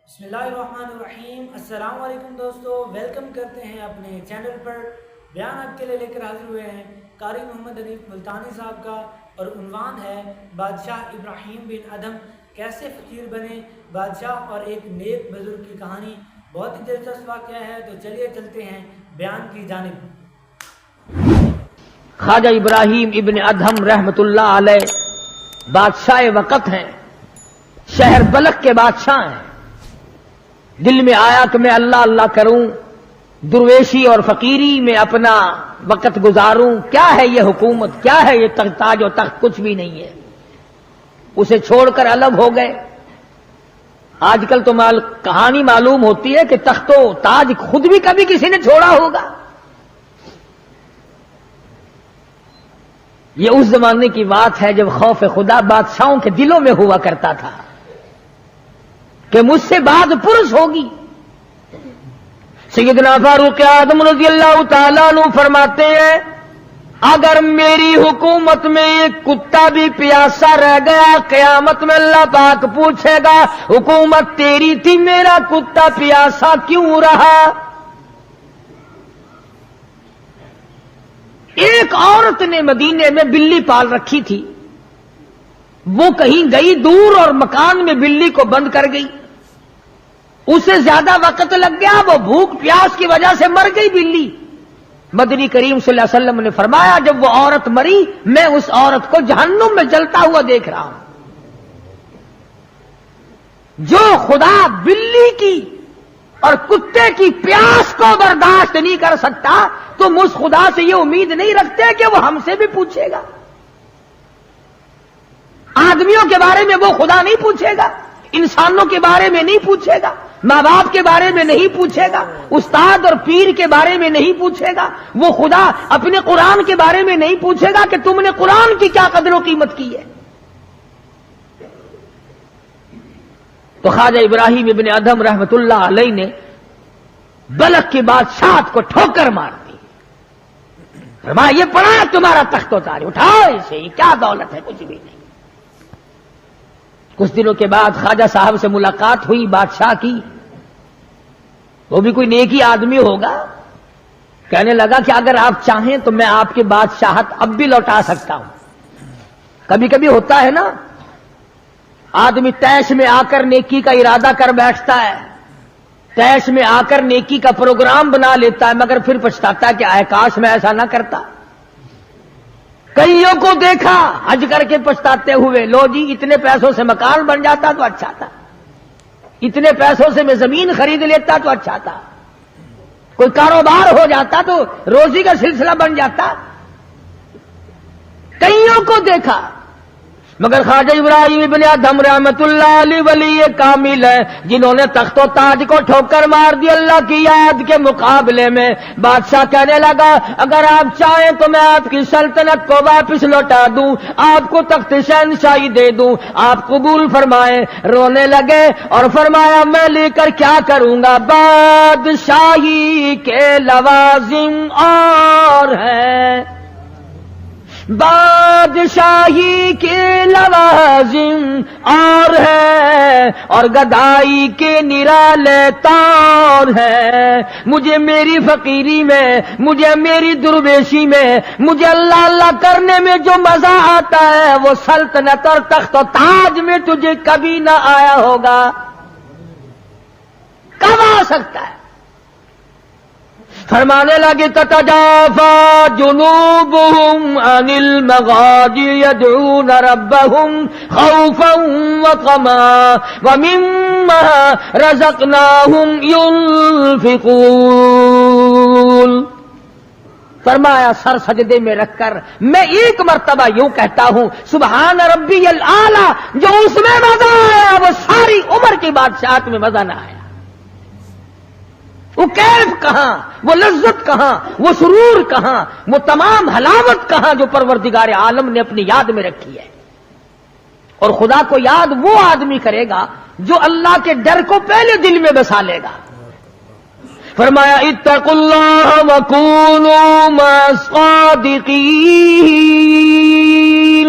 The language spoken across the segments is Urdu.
بسم اللہ الرحمن الرحیم۔ السلام علیکم دوستو، ویلکم کرتے ہیں اپنے چینل پر۔ بیان آپ کے لیے لے کر حاضر ہوئے ہیں قاری محمد حنیف ملتانی صاحب کا، اور عنوان ہے بادشاہ ابراہیم بن ادھم کیسے فقیر بنے، بادشاہ اور ایک نیک بزرگ کی کہانی۔ بہت ہی دلچسپ واقعہ ہے، تو چلیے چلتے ہیں بیان کی جانب۔ خواجہ ابراہیم ابن ادھم رحمت اللہ علیہ بادشاہ وقت ہیں، شہر بلخ کے بادشاہ ہیں۔ دل میں آیا کہ میں اللہ اللہ کروں، درویشی اور فقیری میں اپنا وقت گزاروں۔ کیا ہے یہ حکومت، کیا ہے یہ تاج و تخت، کچھ بھی نہیں ہے۔ اسے چھوڑ کر الگ ہو گئے۔ آج کل تو کہانی معلوم ہوتی ہے کہ تخت و تاج خود بھی کبھی کسی نے چھوڑا ہوگا۔ یہ اس زمانے کی بات ہے جب خوف خدا بادشاہوں کے دلوں میں ہوا کرتا تھا کہ مجھ سے بعد پرس ہوگی۔ سیدنا فاروق اعظم رضی اللہ تعالیٰ عنہ فرماتے ہیں، اگر میری حکومت میں ایک کتا بھی پیاسا رہ گیا، قیامت میں اللہ پاک پوچھے گا حکومت تیری تھی، میرا کتا پیاسا کیوں رہا؟ ایک عورت نے مدینے میں بلی پال رکھی تھی، وہ کہیں گئی دور اور مکان میں بلی کو بند کر گئی۔ اسے زیادہ وقت لگ گیا، وہ بھوک پیاس کی وجہ سے مر گئی بلی۔ مدنی کریم صلی اللہ علیہ وسلم نے فرمایا جب وہ عورت مری، میں اس عورت کو جہنم میں جلتا ہوا دیکھ رہا ہوں۔ جو خدا بلی کی اور کتے کی پیاس کو برداشت نہیں کر سکتا، تم اس خدا سے یہ امید نہیں رکھتے کہ وہ ہم سے بھی پوچھے گا۔ آدمیوں کے بارے میں وہ خدا نہیں پوچھے گا، انسانوں کے بارے میں نہیں پوچھے گا، ماں باپ کے بارے میں نہیں پوچھے گا، استاد اور پیر کے بارے میں نہیں پوچھے گا۔ وہ خدا اپنے قرآن کے بارے میں نہیں پوچھے گا کہ تم نے قرآن کی کیا قدر و قیمت کی ہے۔ تو خواجہ ابراہیم ابن ادھم رحمت اللہ علیہ نے بلخ کی بادشاہت کو ٹھوکر مار دی۔ فرمایا یہ پڑا تمہارا تخت و تاج، اٹھاؤ اسے، یہ کیا دولت ہے، کچھ بھی نہیں۔ کچھ دنوں کے بعد خواجہ صاحب سے ملاقات ہوئی بادشاہ کی، وہ بھی کوئی نیکی آدمی ہوگا، کہنے لگا کہ اگر آپ چاہیں تو میں آپ کی بادشاہت اب بھی لوٹا سکتا ہوں۔ کبھی کبھی ہوتا ہے نا، آدمی تیش میں آ کر نیکی کا ارادہ کر بیٹھتا ہے، تیش میں آ کر نیکی کا پروگرام بنا لیتا ہے، مگر پھر پچھتاتا ہے کہ اے کاش میں ایسا نہ کرتا۔ کئیوں کو دیکھا حج کر کے پچھتاتے ہوئے، لو جی اتنے پیسوں سے مکان بن جاتا تو اچھا تھا، اتنے پیسوں سے میں زمین خرید لیتا تو اچھا تھا، کوئی کاروبار ہو جاتا تو روزی کا سلسلہ بن جاتا۔ کئیوں کو دیکھا، مگر خواجہ ابراہیم ابن ادھم رحمت اللہ علیہ ولی کامل ہے، جنہوں نے تخت و تاج کو ٹھوکر مار دی اللہ کی یاد کے مقابلے میں۔ بادشاہ کہنے لگا اگر آپ چاہیں تو میں آپ کی سلطنت کو واپس لوٹا دوں، آپ کو تخت شہنشاہی دے دوں، آپ قبول فرمائیں۔ رونے لگے اور فرمایا میں لے کر کیا کروں گا، بادشاہی کے لوازم اور ہیں، بادشاہی کے لوازم اور ہے، اور گدائی کے نرالے طور ہے۔ مجھے میری فقیری میں، مجھے میری درویشی میں، مجھے اللہ اللہ کرنے میں جو مزہ آتا ہے وہ سلطنت اور تخت و تاج میں تجھے کبھی نہ آیا ہوگا۔ کب آ سکتا ہے؟ فرمانے لگے تتجافا جنوبهم عن المضاجع يدعون ربهم خوفا وطمعا ومما رزقناهم ينفقون۔ فرمایا سر سجدے میں رکھ کر میں ایک مرتبہ یوں کہتا ہوں سبحان ربی الاعلی، جو اس میں مزہ آیا وہ ساری عمر کی بادشاہت میں مزہ نہ آیا۔ وہ کیف کہاں، وہ لذت کہاں، وہ سرور کہاں، وہ تمام حلاوت کہاں جو پروردگار عالم نے اپنی یاد میں رکھی ہے۔ اور خدا کو یاد وہ آدمی کرے گا جو اللہ کے ڈر کو پہلے دل میں بسا لے گا۔ فرمایا اتقوا اللہ وکونوا مع الصادقین۔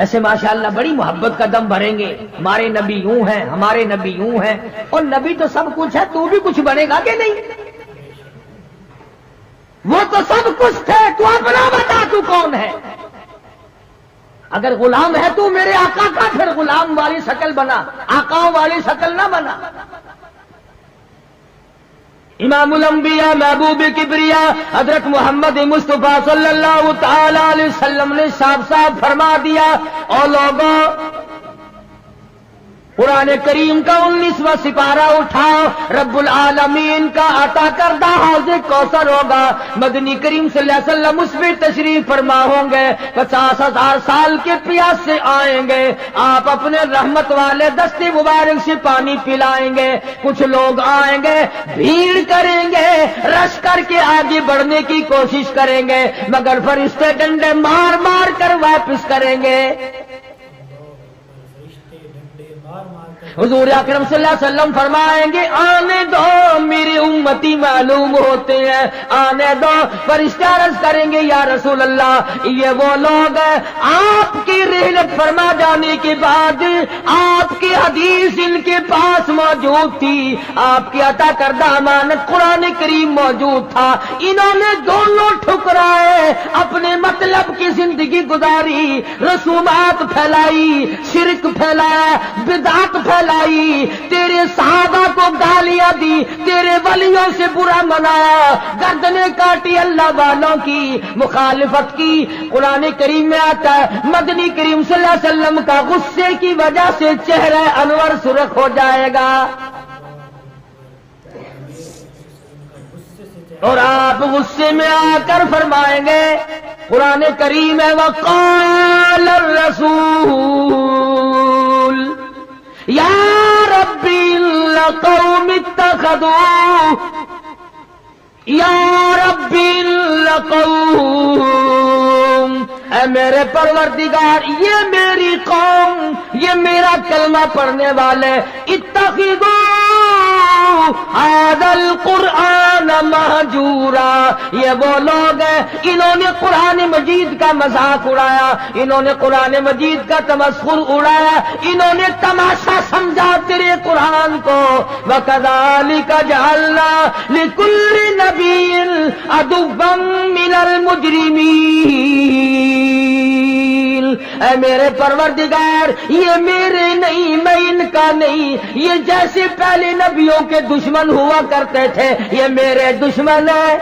ایسے ماشاءاللہ بڑی محبت کا دم بھریں گے، ہمارے نبی یوں ہیں، ہمارے نبی یوں ہیں، اور نبی تو سب کچھ ہے، تو بھی کچھ بنے گا کہ نہیں؟ وہ تو سب کچھ تھے، تو اپنا بتا تو کون ہے؟ اگر غلام ہے تو میرے آقا کا، پھر غلام والی شکل بنا، آقاؤں والی شکل نہ بنا۔ امام الانبیاء محبوب کبریا حضرت محمد مصطفیٰ صلی اللہ تعالی علیہ وسلم نے صاف صاف فرما دیا، اور لوگوں قرآن کریم کا 19واں سپارہ اٹھاؤ، رب العالمین کا عطا کردہ حوض کوثر ہوگا، مدنی کریم صلی اللہ علیہ وسلم اس پہ تشریف فرما ہوں گے، 50,000 سال کے پیاس سے آئیں گے، آپ اپنے رحمت والے دستے مبارک سے پانی پلائیں گے، کچھ لوگ آئیں گے، بھیڑ کریں گے، رش کر کے آگے بڑھنے کی کوشش کریں گے، مگر فرشتے ڈنڈے مار مار کر واپس کریں گے۔ حضور اکرم صلی اللہ علیہ وسلم فرمائیں گے آنے دو میری امتی معلوم ہوتے ہیں، آنے دو۔ فرشتے عرض کریں گے یا رسول اللہ یہ وہ لوگ ہیں آپ کی رحلت فرما جانے کے بعد آپ کی حدیث ان کے پاس موجود تھی، آپ کی عطا کردہ امانت قرآن کریم موجود تھا، انہوں نے دونوں ٹھکرائے، اپنے مطلب کی زندگی گزاری، رسومات پھیلائی، شرک پھیلایا، بدعت پھیلائی، تیرے صحابہ کو گالیاں دی، تیرے ولیوں سے برا منایا، گردنیں کاٹی، اللہ والوں کی مخالفت کی۔ قرآن کریم میں آتا ہے مدنی کریم صلی اللہ علیہ وسلم کا غصے کی وجہ سے چہرہ انور سرخ ہو جائے گا، اور آپ غصے میں آ کر فرمائیں گے، قرآن کریم ہے وقال الرسول یا ربی لقوم اتخذوا، یا ربی لقوم، اے میرے پروردگار یہ میری قوم، یہ میرا کلمہ پڑھنے والے، اتخذوا هذا القرآن مہجورا، یہ وہ لوگ ہیں انہوں نے قرآن مجید کا مذاق اڑایا، انہوں نے قرآن مجید کا تمسخر اڑایا، انہوں نے تماشا سمجھا تیرے قرآن کو۔ وَكَذَلِكَ جَعَلْنَا لِكُلِّ نَبِيٍّ عَدُوًّا مِّنَ الْمُجْرِمِينَ، اے میرے پروردگار یہ میرے نہیں، میں ان کا نہیں، یہ جیسے پہلے نبیوں کے دشمن ہوا کرتے تھے یہ میرے دشمن ہیں۔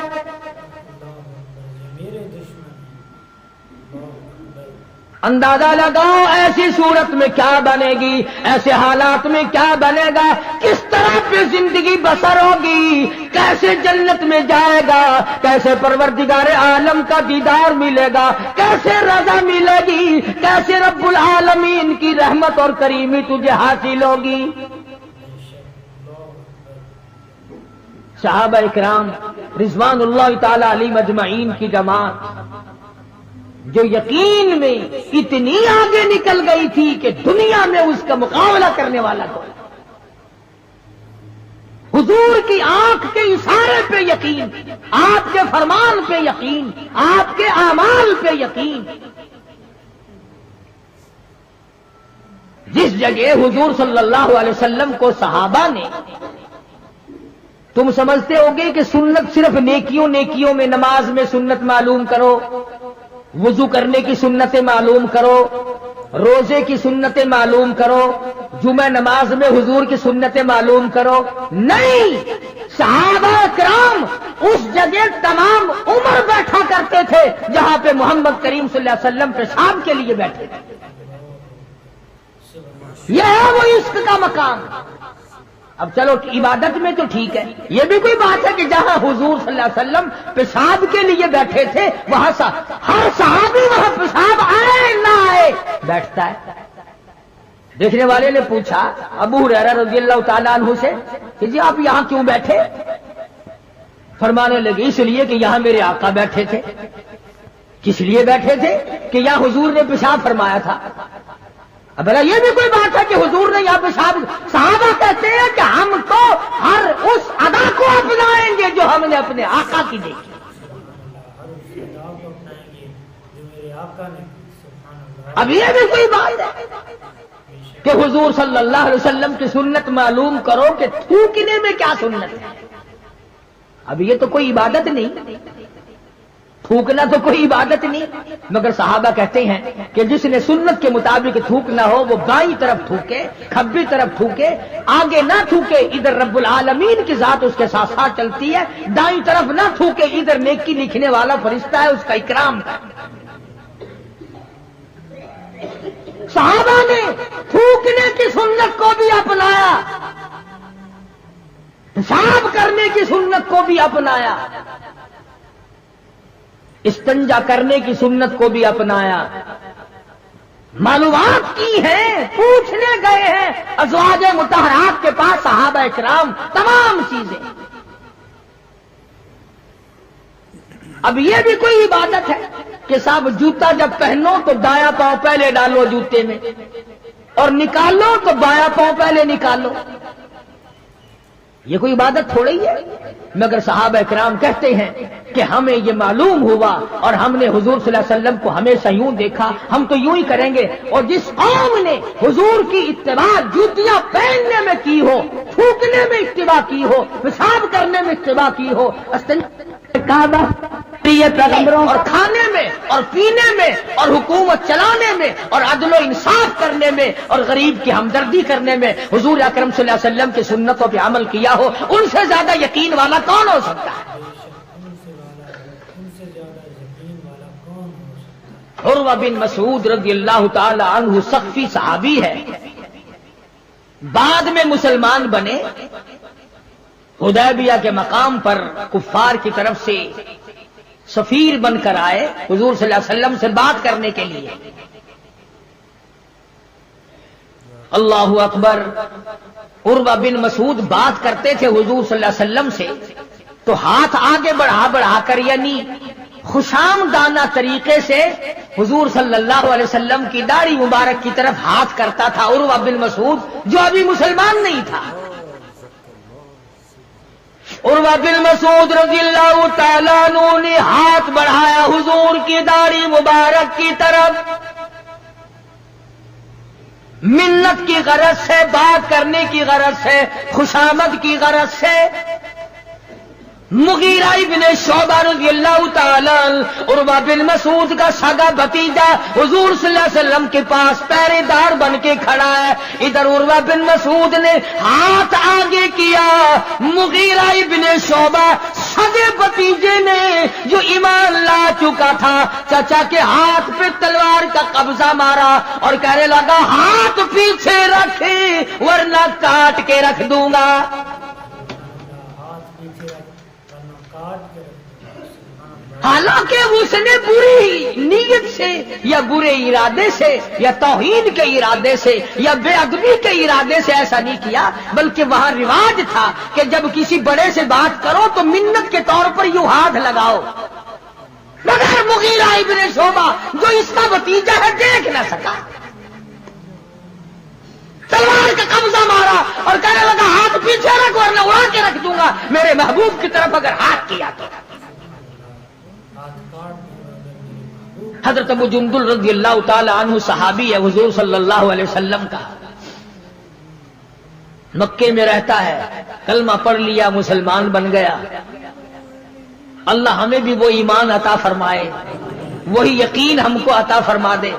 اندازہ لگاؤ ایسی صورت میں کیا بنے گی، ایسے حالات میں کیا بنے گا، کس طرح پہ زندگی بسر ہوگی، کیسے جنت میں جائے گا، کیسے پروردگار عالم کا دیدار ملے گا، کیسے رضا ملے گی، کیسے رب العالمین کی رحمت اور کریمی تجھے حاصل ہوگی۔ صحابہ اکرام رضوان اللہ تعالی علیہم اجمعین کی جماعت جو یقین میں اتنی آگے نکل گئی تھی کہ دنیا میں اس کا مقابلہ کرنے والا کوئی، حضور کی آنکھ کے اشارے پہ یقین، آپ کے فرمان پہ یقین، آپ کے اعمال پہ یقین۔ جس جگہ حضور صلی اللہ علیہ وسلم کو صحابہ نے، تم سمجھتے ہوگے کہ سنت صرف نیکیوں میں، نماز میں سنت معلوم کرو، وضو کرنے کی سنتیں معلوم کرو، روزے کی سنتیں معلوم کرو، جمعہ نماز میں حضور کی سنتیں معلوم کرو، نہیں، صحابہ کرام اس جگہ تمام عمر بیٹھا کرتے تھے جہاں پہ محمد کریم صلی اللہ علیہ وسلم پیشاب کے لیے بیٹھے تھے۔ یہ ہے وہ عشق کا مقام۔ اب چلو عبادت میں تو ٹھیک ہے، یہ بھی کوئی بات ہے کہ جہاں حضور صلی اللہ علیہ وسلم پیشاب کے لیے بیٹھے تھے وہاں ہر صحابی وہاں پیشاب آئے نہ آئے بیٹھتا ہے۔ دیکھنے والے نے پوچھا ابو ہریرہ رضی اللہ تعالیٰ عنہ سے کہ جی آپ یہاں کیوں بیٹھے؟ فرمانے لگے اس لیے کہ یہاں میرے آقا بیٹھے تھے۔ کس لیے بیٹھے تھے؟ کہ یہاں حضور نے پیشاب فرمایا تھا۔ اب یہ بھی کوئی بات ہے کہ حضور نے یہاں پیشاب، صحابہ کہتے ہیں کہ ہم تو ہر اس ادا کو اپنائیں گے جو ہم نے اپنے آقا کی دیکھی۔ اب یہ بھی کوئی بات ہے کہ حضور صلی اللہ علیہ وسلم کی سنت معلوم کرو کہ تھوکنے میں کیا سنت ہے؟ اب یہ تو کوئی عبادت نہیں، تھوکنا تو کوئی عبادت نہیں، مگر صحابہ کہتے ہیں کہ جس نے سنت کے مطابق تھوکنا ہو وہ بائیں طرف تھوکے، کھبی طرف تھوکے، آگے نہ تھوکے، ادھر رب العالمین کی ذات اس کے ساتھ ساتھ چلتی ہے، دائیں طرف نہ تھوکے، ادھر نیکی لکھنے والا فرشتہ ہے، اس کا اکرام ہے۔ صحابہ نے تھوکنے کی سنت کو بھی اپنایا، پیشاب کرنے کی سنت کو بھی اپنایا، استنجا کرنے کی سنت کو بھی اپنایا، معلومات کی ہیں، پوچھنے گئے ہیں ازواج مطہرات کے پاس صحابہ اکرام، تمام چیزیں۔ اب یہ بھی کوئی عبادت ہے کہ صاحب جوتا جب پہنو تو دایاں پاؤں پہلے ڈالو جوتے میں، اور نکالو تو بایاں پاؤں پہلے نکالو؟ یہ کوئی عبادت تھوڑی ہے، مگر صحابہ کرام کہتے ہیں کہ ہمیں یہ معلوم ہوا اور ہم نے حضور صلی اللہ علیہ وسلم کو ہمیشہ یوں دیکھا، ہم تو یوں ہی کریں گے۔ اور جس قوم نے حضور کی اتباع جوتیاں پہننے میں کی ہو، تھوکنے میں اتباع کی ہو، پیشاب کرنے میں اتباع کی ہو، کعبہ پیغمبروں اور کھانے میں اور پینے میں اور حکومت چلانے میں اور عدل و انصاف کرنے میں اور غریب کی ہمدردی کرنے میں حضور اکرم صلی اللہ علیہ وسلم کی سنتوں پہ عمل کیا ہو، ان سے زیادہ یقین والا کون ہو سکتا ہے؟ عروہ بن مسعود رضی اللہ تعالی عنہ سقفی صحابی ہے، بعد میں مسلمان بنے، حدیبیہ کے مقام پر کفار کی طرف سے سفیر بن کر آئے حضور صلی اللہ علیہ وسلم سے بات کرنے کے لیے۔ اللہ اکبر، عروہ بن مسعود بات کرتے تھے حضور صلی اللہ علیہ وسلم سے تو ہاتھ آگے بڑھا بڑھا کر، یعنی خوشامدانہ طریقے سے حضور صلی اللہ علیہ وسلم کی داڑھی مبارک کی طرف ہاتھ کرتا تھا عروہ بن مسعود، جو ابھی مسلمان نہیں تھا۔ عروہ بن مسعود رضی اللہ تعالیٰ عنہ نے ہاتھ بڑھایا حضور کی داڑھی مبارک کی طرف، منت کی غرض سے، بات کرنے کی غرض سے، خوشامد کی غرض سے۔ مغیرہ ابن شعبہ رضی اللہ تعالیٰ عروہ بن مسعود کا سگا بھتیجا حضور صلی اللہ علیہ وسلم کے پاس پہرے دار بن کے کھڑا ہے، ادھر عروہ بن مسعود نے ہاتھ آگے کیا، مغیرہ ابن شعبہ سگے بھتیجے نے جو ایمان لا چکا تھا چچا کے ہاتھ پہ تلوار کا قبضہ مارا اور کہنے لگا ہاتھ پیچھے رکھ ورنہ کاٹ کے رکھ دوں گا۔ حالانکہ اس نے بری نیت سے یا برے ارادے سے یا توہین کے ارادے سے یا بے ادبی کے ارادے سے ایسا نہیں کیا، بلکہ وہاں رواج تھا کہ جب کسی بڑے سے بات کرو تو منت کے طور پر یوں ہاتھ لگاؤ، مگر مغیرہ ابن شعبہ جو اس کا بھتیجا ہے دیکھ نہ سکا، تلوار کا قبضہ مارا اور کہنے لگا ہاتھ پیچھے رکھ ورنہ اڑا کے رکھ دوں گا میرے محبوب کی طرف اگر ہاتھ کیا تو۔ حضرت ابو جندل رضی اللہ تعالی عنہ صحابی ہے حضور صلی اللہ علیہ وسلم کا، مکے میں رہتا ہے، کلمہ پڑھ لیا، مسلمان بن گیا۔ اللہ ہمیں بھی وہ ایمان عطا فرمائے، وہی یقین ہم کو عطا فرما دے۔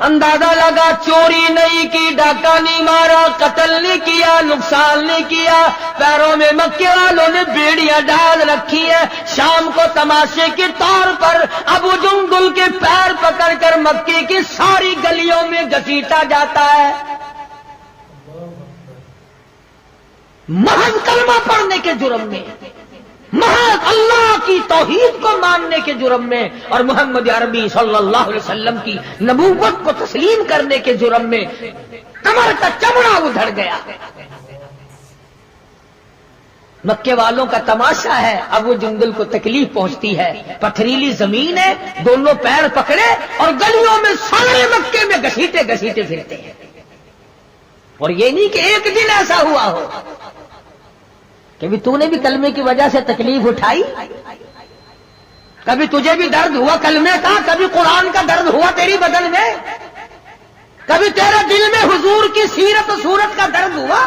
اندازہ لگا چوری نہیں کی، ڈاکہ نہیں مارا، قتل نہیں کیا، نقصان نہیں کیا، پیروں میں مکے والوں نے بیڑیاں ڈال رکھی ہیں، شام کو تماشے کے طور پر ابو جندل کے پیر پکڑ کر مکے کی ساری گلیوں میں گھسیٹا جاتا ہے، محض کلمہ پڑھنے کے جرم میں، محض اللہ کی توحید کو ماننے کے جرم میں اور محمد عربی صلی اللہ علیہ وسلم کی نبوت کو تسلیم کرنے کے جرم میں کمر کا چمڑا ادھڑ گیا۔ مکے والوں کا تماشا ہے، ابو جندل کو تکلیف پہنچتی ہے، پتھریلی زمین ہے، دونوں پیر پکڑے اور گلیوں میں سارے مکے میں گھسیٹے گھسیٹے پھرتے ہیں۔ اور یہ نہیں کہ ایک دن ایسا ہوا ہو کہ بھی تو نے بھی کلمے کی وجہ سے تکلیف اٹھائی، کبھی تجھے بھی درد ہوا کلمے کا، کبھی قرآن کا درد ہوا تیری بدن میں، کبھی تیرے دل میں حضور کی سیرت و صورت کا درد ہوا؟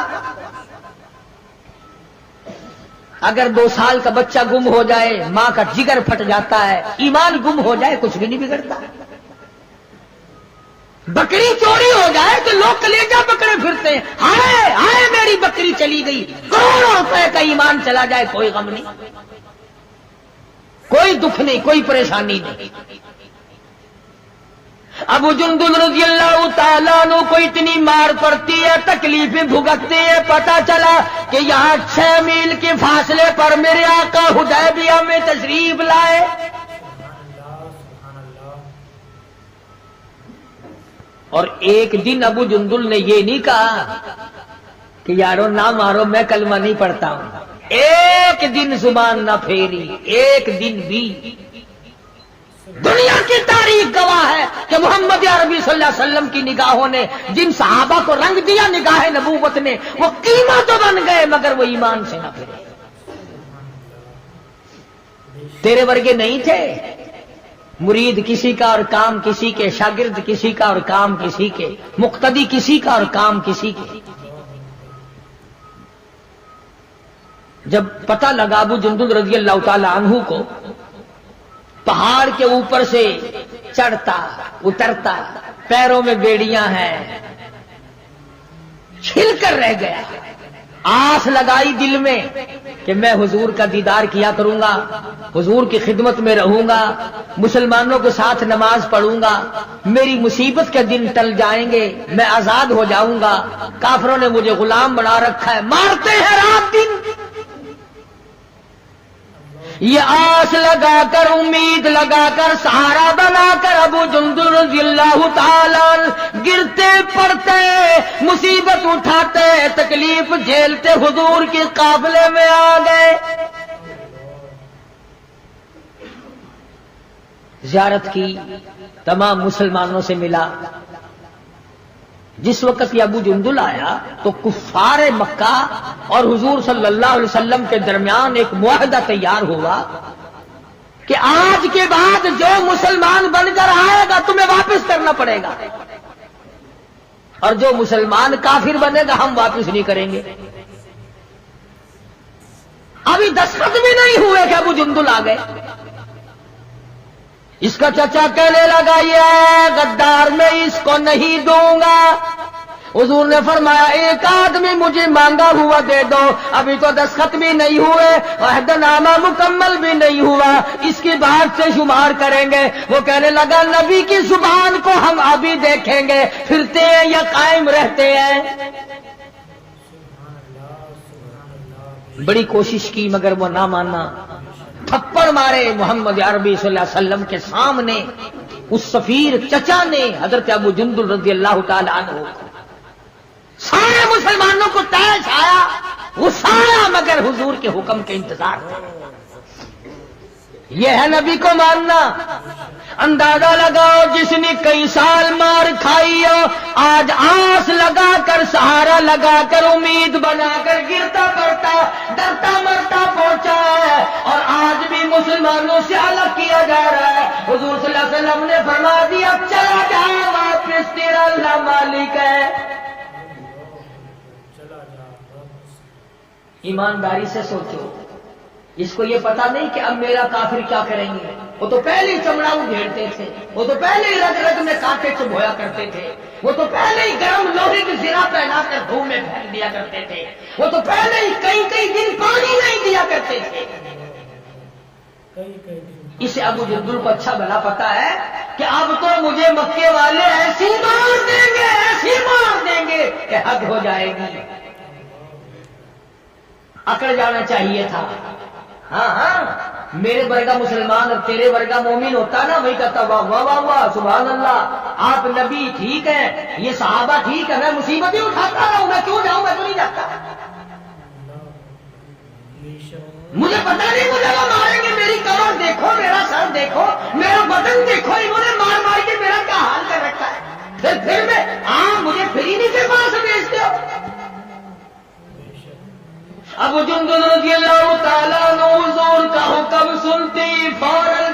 اگر 2 سال کا بچہ گم ہو جائے ماں کا جگر پھٹ جاتا ہے، ایمان گم ہو جائے کچھ بھی نہیں بگڑتا۔ بکری چوری ہو جائے تو لوگ کلیجہ پکڑے پھرتے ہیں، ہائے ہائے میری بکری چلی گئی، کروڑوں روپے کا ایمان چلا جائے کوئی غم نہیں، کوئی دکھ نہیں، کوئی پریشانی نہیں۔ ابو جندل رضی اللہ تعالیٰ عنہ کو اتنی مار پڑتی ہے، تکلیفیں بھگتتے ہیں، پتا چلا کہ یہاں 6 میل کے فاصلے پر میرے آقا حدیبیہ میں تشریف لائے۔ اور ایک دن ابو جندل نے یہ نہیں کہا کہ یارو نہ مارو میں کلمہ نہیں پڑھتا ہوں، ایک دن زبان نہ پھیری، ایک دن بھی۔ دنیا کی تاریخ گواہ ہے کہ محمد عربی صلی اللہ علیہ وسلم کی نگاہوں نے جن صحابہ کو رنگ دیا نگاہ نبوت نے، وہ قیمہ تو بن گئے مگر وہ ایمان سے نہ پھرے۔ تیرے ورگے نہیں تھے، مرید کسی کا اور کام کسی کے، شاگرد کسی کا اور کام کسی کے، مقتدی کسی کا اور کام کسی کے۔ جب پتہ لگا ابو جندل رضی اللہ تعالی عنہ کو پہاڑ کے اوپر سے چڑھتا اترتا، پیروں میں بیڑیاں ہیں، چھل کر رہ گیا، آس لگائی دل میں کہ میں حضور کا دیدار کیا کروں گا، حضور کی خدمت میں رہوں گا، مسلمانوں کے ساتھ نماز پڑھوں گا، میری مصیبت کے دن ٹل جائیں گے، میں آزاد ہو جاؤں گا، کافروں نے مجھے غلام بنا رکھا ہے، مارتے ہیں رات دن۔ یہ آس لگا کر، امید لگا کر، سہارا بنا کر ابو جندل رضی اللہ تعالی گرتے پڑتے، مصیبت اٹھاتے، تکلیف جھیلتے حضور کے قافلے میں آ گئے۔ زیارت کی، تمام مسلمانوں سے ملا۔ جس وقت یہ ابو جندل آیا تو کفار مکہ اور حضور صلی اللہ علیہ وسلم کے درمیان ایک معاہدہ تیار ہوا کہ آج کے بعد جو مسلمان بن کر آئے گا تمہیں واپس کرنا پڑے گا، اور جو مسلمان کافر بنے گا ہم واپس نہیں کریں گے۔ ابھی دستخط بھی نہیں ہوئے کہ ابو جندل آ گئے۔ اس کا چچا کہنے لگا یہ غدار میں اس کو نہیں دوں گا۔ حضور نے فرمایا ایک آدمی مجھے مانگا ہوا دے دو، ابھی تو دستخط بھی نہیں ہوئے، عہد نامہ مکمل بھی نہیں ہوا، اس کی بات سے شمار کریں گے۔ وہ کہنے لگا نبی کی زبان کو ہم ابھی دیکھیں گے، پھرتے ہیں یا قائم رہتے ہیں۔ بڑی کوشش کی مگر وہ نہ مانا، تھپڑ مارے محمد عربی صلی اللہ علیہ وسلم کے سامنے۔ اس سفیر چچا نے حضرت ابو جندل رضی اللہ تعالی عنہ، سارے مسلمانوں کو تیش آیا، غصہ آیا، مگر حضور کے حکم کے انتظار تھا۔ یہ ہے نبی کو ماننا۔ اندازہ لگاؤ جس نے کئی سال مار کھائی ہو، آج آس لگا کر، سہارا لگا کر، امید بنا کر گرتا پڑتا، ڈرتا مرتا پہنچا ہے، اور آج بھی مسلمانوں سے الگ کیا جا رہا ہے۔ حضور صلی اللہ علیہ وسلم نے فرما دیا چلا جا واپس، تیرا اللہ مالک ہے۔ ایمانداری سے سوچو، اس کو یہ پتا نہیں کہ اب میرا کافر کیا کریں گے۔ وہ تو پہلے ہی چمڑا ادھیڑتے تھے، وہ تو پہلے ہی رگ رگ میں کانٹے چبھویا کرتے تھے، وہ تو پہلے ہی گرم لوہے کی زرہ پہنا کر دھوپ میں پھینک دیا کرتے تھے، وہ تو پہلے ہی کئی دن پانی نہیں دیا کرتے تھے۔ اسے ابو جندل کو اچھا بھلا پتا ہے کہ اب تو مجھے مکے والے ایسی مار دیں گے کہ حد ہو جائے گی۔ اکڑ جانا چاہیے تھا۔ ہاں میرے ورگا مسلمان اور تیرے ورگا مومن ہوتا نا، وہی کہتا واہ واہ واہ واہ سبحان اللہ، آپ نبی ٹھیک ہے، یہ صحابہ ٹھیک ہے، میں مصیبتیں اٹھاتا رہوں، میں کیوں جاؤں، میں تو نہیں جاتا۔ مجھے پتا نہیں مجھے وہ ماریں گے، میری کمر دیکھو، میرا سر دیکھو، میرا بدن دیکھو، انہوں نے مار مار کے میرا کیا حال کر رکھا ہے، پھر میں مجھے پھر نہیں کے پاس بھیجتے ہو۔ ابو جندل رضی اللہ تعالیٰ عنہ حضور کا حکم سنتی فوراً